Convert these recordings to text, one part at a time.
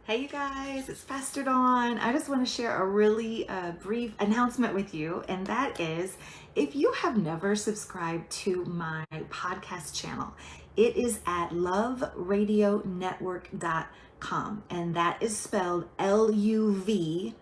Hey you guys, it's Pastor Dawn. I just want to share a really brief announcement with you, and that is if you have never subscribed to my podcast channel, it is at loveradionetwork.com, and that is spelled LUV,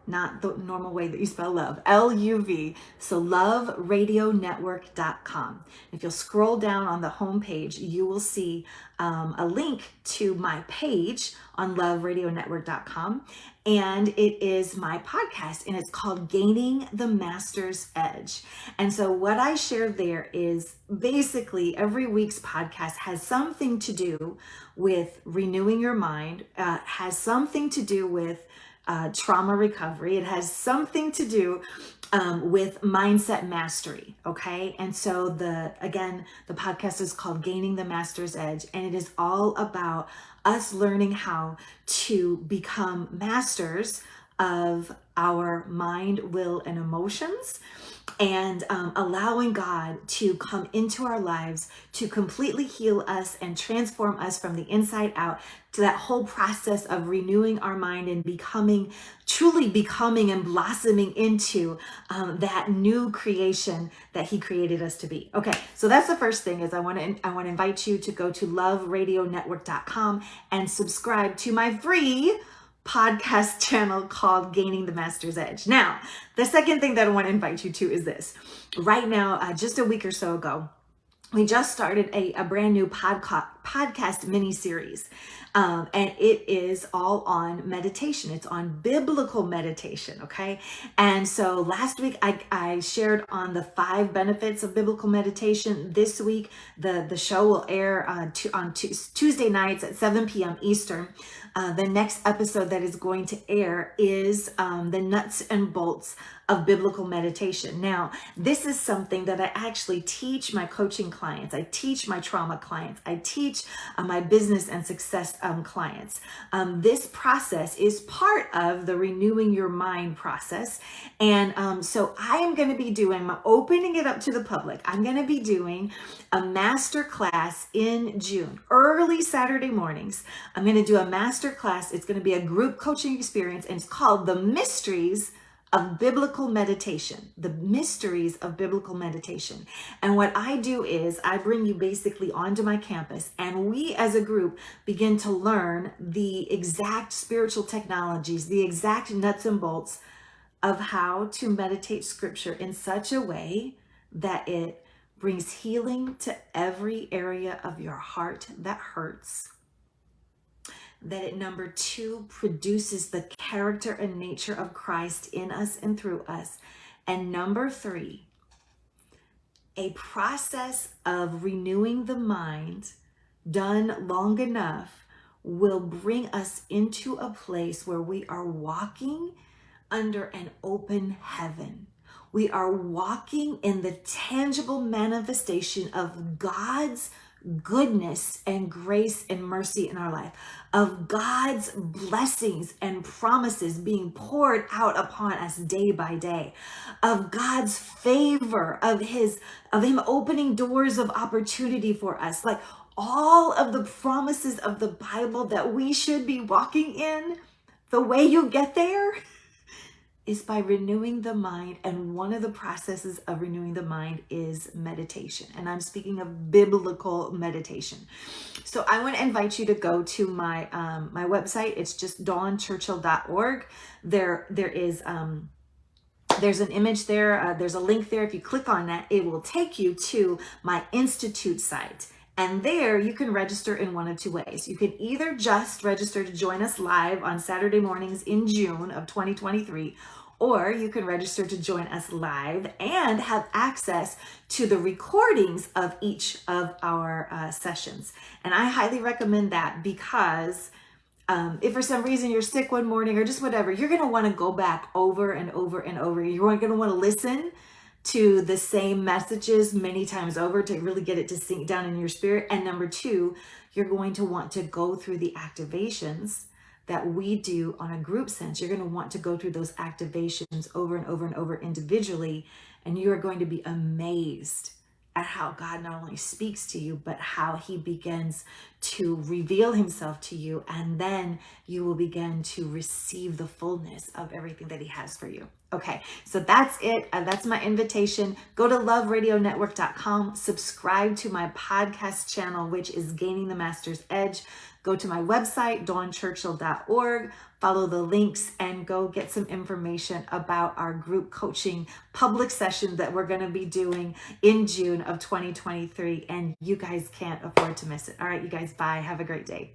not the normal way that you spell love, LUV. So loveradionetwork.com. If you'll scroll down on the homepage, you will see a link to my page on loveradionetwork.com. And it is my podcast, and it's called Gaining the Master's Edge. And so what I share there is basically every week's podcast has something to do with renewing your mind, has something to do with trauma recovery. It has something to do with mindset mastery. Okay. And so the podcast is called Gaining the Master's Edge, and it is all about us learning how to become masters of our mind, will, and emotions, and allowing God to come into our lives to completely heal us and transform us from the inside out, to that whole process of renewing our mind and truly becoming and blossoming into that new creation that He created us to be. Okay, so that's the first thing. Is I want to invite you to go to loveradionetwork.com and subscribe to my free podcast channel called Gaining the Master's Edge. Now, the second thing that I want to invite you to is this. Right now, just a week or so ago, we just started a brand new podcast mini series, and it is all on meditation. It's on biblical meditation, okay? And so last week I shared on the 5 benefits of biblical meditation. This week the show will air on Tuesday nights at 7 p.m. Eastern. The next episode that is going to air is the nuts and bolts of biblical meditation. Now, this is something that I actually teach my coaching clients. I teach my trauma clients. I teach my business and success clients. This process is part of the renewing your mind process. And so I am going to be I'm opening it up to the public. I'm going to be doing a master class in June, early Saturday mornings. I'm going to do a master class. It's going to be a group coaching experience, and it's called The Mysteries of Biblical Meditation. The Mysteries of Biblical Meditation. And what I do is I bring you basically onto my campus, and we as a group begin to learn the exact spiritual technologies, the exact nuts and bolts of how to meditate scripture in such a way that it brings healing to every area of your heart that hurts. That it, number 2, produces the character and nature of Christ in us and through us. And number 3, a process of renewing the mind done long enough will bring us into a place where we are walking under an open heaven. We are walking in the tangible manifestation of God's goodness and grace and mercy in our life, of God's blessings and promises being poured out upon us day by day, of God's favor, of Him opening doors of opportunity for us, like all of the promises of the Bible that we should be walking in. The way you get there is by renewing the mind, and one of the processes of renewing the mind is meditation. And I'm speaking of biblical meditation. So I want to invite you to go to my my website. It's just dawnchurchill.org. There's an image there. There's a link there. If you click on that, it will take you to my Institute site. And there you can register in one of 2 ways. You can either just register to join us live on Saturday mornings in June of 2023, or you can register to join us live and have access to the recordings of each of our sessions. And I highly recommend that, because if for some reason you're sick one morning or just whatever, you're going to want to go back over and over and over. You're going to want to listen to the same messages many times over to really get it to sink down in your spirit. And number 2, you're going to want to go through the activations that we do on a group sense. You're going to want to go through those activations over and over and over individually, and you are going to be amazed at how God not only speaks to you, but how he begins to reveal himself to you. And then you will begin to receive the fullness of everything that he has for you. Okay, so that's it. That's my invitation. Go to loveradionetwork.com, subscribe to my podcast channel, which is Gaining the Master's Edge. Go to my website, dawnchurchill.org, follow the links, and go get some information about our group coaching public session that we're going to be doing in June of 2023. And you guys can't afford to miss it. All right, you guys, bye. Have a great day.